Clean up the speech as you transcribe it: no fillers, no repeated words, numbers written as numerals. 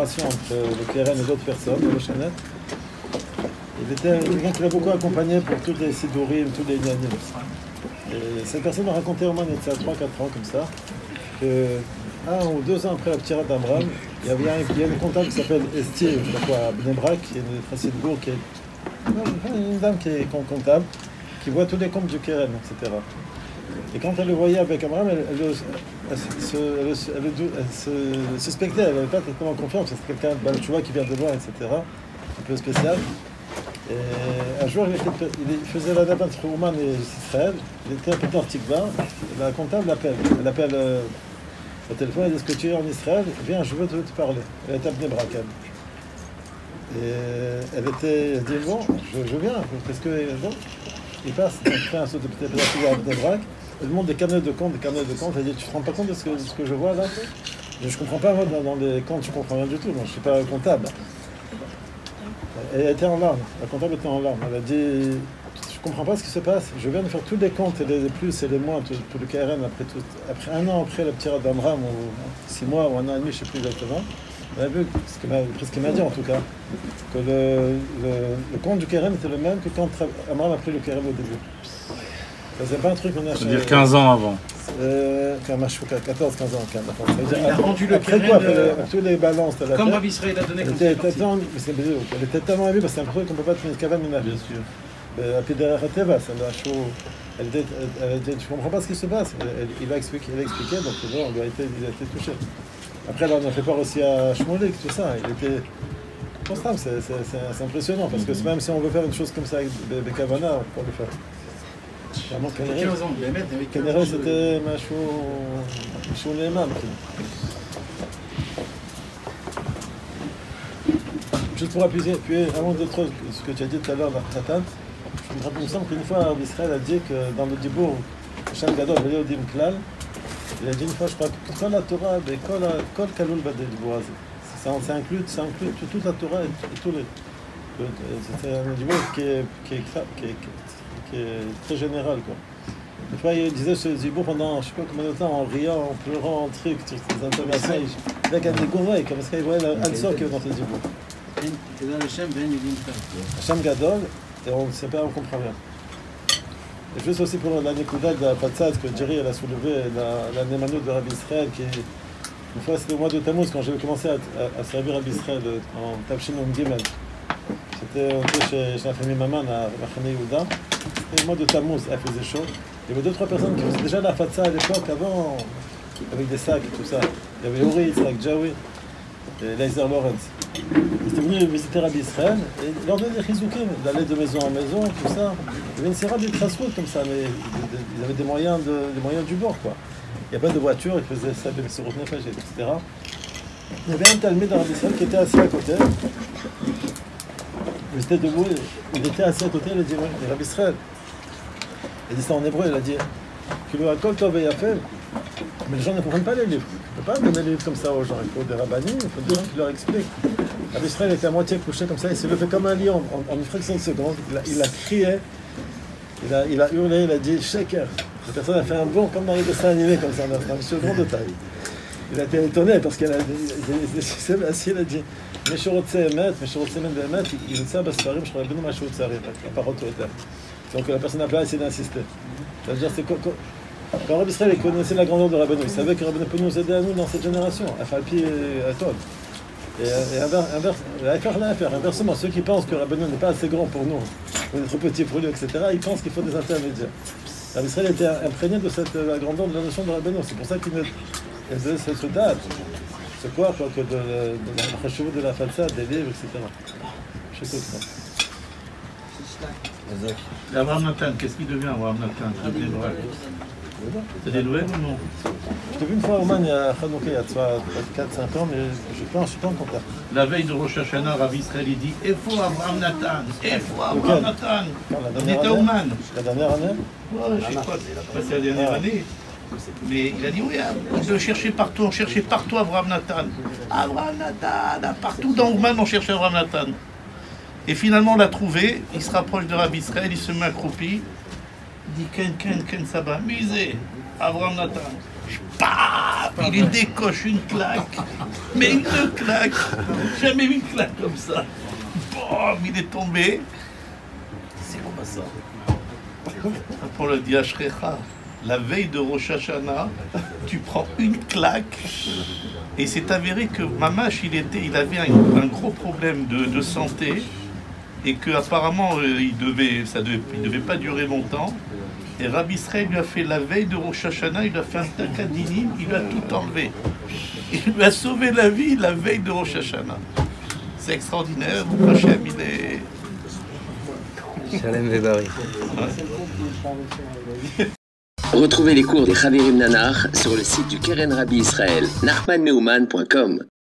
séparation entre le Keren et d'autres personnes, le Chanet. Il était quelqu'un qui l'a beaucoup accompagné pour toutes les Sidurim, tous les Inyanim. Et cette personne m'a raconté au moins il y a 3-4 ans comme ça, que 1 ou 2 ans après la tirade d'Amram, il y a une comptable qui s'appelle Esti, je sais pas quoi, à Bnei-Brak, qui est une Chassid Gour, qui est une dame qui est comptable, qui voit tous les comptes du Keren, etc. Et quand elle le voyait avec Amram, elle se suspectait, elle n'avait pas tellement confiance, c'était quelqu'un de Tchouva qui vient de loin, etc. Un peu spécial. Et un jour, il faisait la date entre Ouman et Israël, il était un peu dans Tikva, la comptable l'appelle. Elle appelle au téléphone, elle dit: est-ce que tu es en Israël? Viens, je veux te parler. Elle était à Bnei-Brak. Et elle dit: bon, je viens, qu'est-ce que. Bon. Il passe, il fait un saut de peut-être à Bnei-Brak, elle montre des carnets de compte, elle dit: tu te rends pas compte de ce que je vois là? Je comprends pas, moi, dans les comptes, je comprends rien du tout, moi, je suis pas comptable. Elle était en larmes, la comptable était en larmes. Elle a dit: je comprends pas ce qui se passe, je viens de faire tous les comptes, les plus et les moins, tout le KRN, après 1 an après la tirade d'Amram, ou 6 mois ou 1 an et demi, je ne sais plus exactement. Elle a vu ce qu'il m'a dit en tout cas, que le compte du KRN était le même que quand Amram a pris le KRN au début. C'est pas un truc qu'on a. C'est-à-dire 15 ans avant. 14-15 ans. Il a rendu le après quoi, tous les balances. Comme Rabbi Israël a donné. Elle était tellement émue parce que c'est un truc qu'on ne peut pas tenir Kavan Mina. Bien sûr. Elle dit: je ne comprends pas ce qui se passe. Il a expliqué, donc bon, il a été touché. Après, là, on a fait part aussi à Shmolik, tout ça. Il était constant, c'est impressionnant parce que même si on veut faire une chose comme ça avec Bekavana, on peut le faire. Kenneret, c'était Machou Neyman. Juste pour appuyer avant d'autres choses, ce que tu as dit tout à l'heure, la Khatan, il me semble qu'une fois, Israël a dit que dans le Dibour, Shem Gadol, Dim Klal, il a dit une fois, je crois, que Kol la Torah, Kol Kalul Badel Dibour, ça inclut toute la Torah et tous les. C'est un Dibour qui est très général, quoi. Des fois, il disait ce Dibour pendant, je sais pas combien de temps, en riant, en pleurant, en truc, toutes ces interventions, avec un dégouré, comme ça, il voyait l'Ansor qui est dans ce Dibour. Hashem Gadol, et on ne sait pas, on comprend rien. Et juste aussi pour la Nekuda de la Patzad que Jerry elle a soulevé, la Némanout de Rabbi Israël, qui une fois c'était au mois de Tammuz, quand j'avais commencé à servir Rabbi Israël en Tavshin Gimel. C'était chez la famille Maman à Machane Yehuda. C'était au mois de Tammuz, elle faisait chaud. Il y avait 2-3 personnes qui faisaient déjà la Fatsa à l'époque, avant, avec des sacs et tout ça. Il y avait Uri, Yitzhak Jaoui et Leiser Lawrence. Ils étaient venus visiter Rabbi Israël et ils leur donnaient des chizoukim, d'aller de maison en maison, tout ça. Il y avait une série de trace-route comme ça, mais ils avaient des moyens du bord, quoi. Il n'y a pas de voiture, ils faisaient ça, des routes nefesh, etc. Il y avait un talmid dans Rabbi Israël qui était assis à côté. Il était debout, il était assis à côté, il a dit: Rabbi Israël. Il dit ça en hébreu, il a dit: Kilo Akol Tov et Yafel. Mais les gens ne comprennent pas les livres. On ne peut pas donner les livres comme ça aux gens. Il faut des rabbinim, il faut des gens qui leur expliquent. Rabbi Israël était à moitié couché comme ça, il s'est levé comme un lion en une fraction de seconde. Il a crié, il a hurlé, il a dit: Sheker. La personne a fait un bond comme dans les dessins animés, comme ça, un monsieur grand de taille. Il a été étonné parce qu'il s'est assis, il a dit: Meshorotse Emet, Meshorotse Emet Be'emet, il sait à Sfarim, je crois, Benu Mashot Sarim, la parole autoritaire. Donc la personne n'a pas essayé d'insister. C'est-à-dire, c'est quand Rabbi Israël connaissait la grandeur de Rabbeinu, il savait que Rabbeinu peut nous aider à nous dans cette génération, à Falpi et à Todd. Et inversement, ceux qui pensent que Rabbeinu n'est pas assez grand pour nous, on est trop petit pour lui, etc., ils pensent qu'il faut des intermédiaires. Rabbi Israël était imprégné de la grandeur de la notion de Rabbeinu. C'est pour ça qu'il faisait ce date, ce quoi que de la chevaux de la façade, des livres, etc. Je sais pas. Abraham Nathan, qu'est-ce qu'il devient Abraham Nathan? C'est des nouvelles ou non? Je t'ai vu une fois au Man, il y a Hanouka, il y a 4-5 ans, mais je ne suis pas en contact. La veille de Rosh Hashanah, Rabbi Israël, il dit: il faut Abraham Nathan, il faut Abraham Nathan. Il était au Man. La dernière année? Ouais, je sais pas, c'est la dernière année. Mais il a dit: oui, on cherchait partout Abraham Nathan. Abraham Nathan, partout dans Ouman, on cherchait Abraham Nathan. Et finalement, on l'a trouvé, il se rapproche de Rabbi Israël, il se met accroupi. Il dit: Ken Saba, misé, Abraham Nathan. Paf, il lui décoche une claque. Mais une claque. Jamais vu une claque comme ça. Boum, il est tombé. C'est quoi ça? On le dit à Shrecha. La veille de Rosh Hashanah, tu prends une claque. Et c'est avéré que Mamash, il avait un gros problème de santé. Et qu'apparemment, il devait pas durer longtemps. Et Rabbi Israël lui a fait la veille de Rosh Hashanah, il lui a fait un takadinim, il lui a tout enlevé. Il lui a sauvé la vie la veille de Rosh Hashanah. C'est extraordinaire. Hachem, il est... Shalem Vebari. Retrouvez les cours des Chaverim Nanar sur le site du Keren Rabbi Israël, nachmanneumann.com.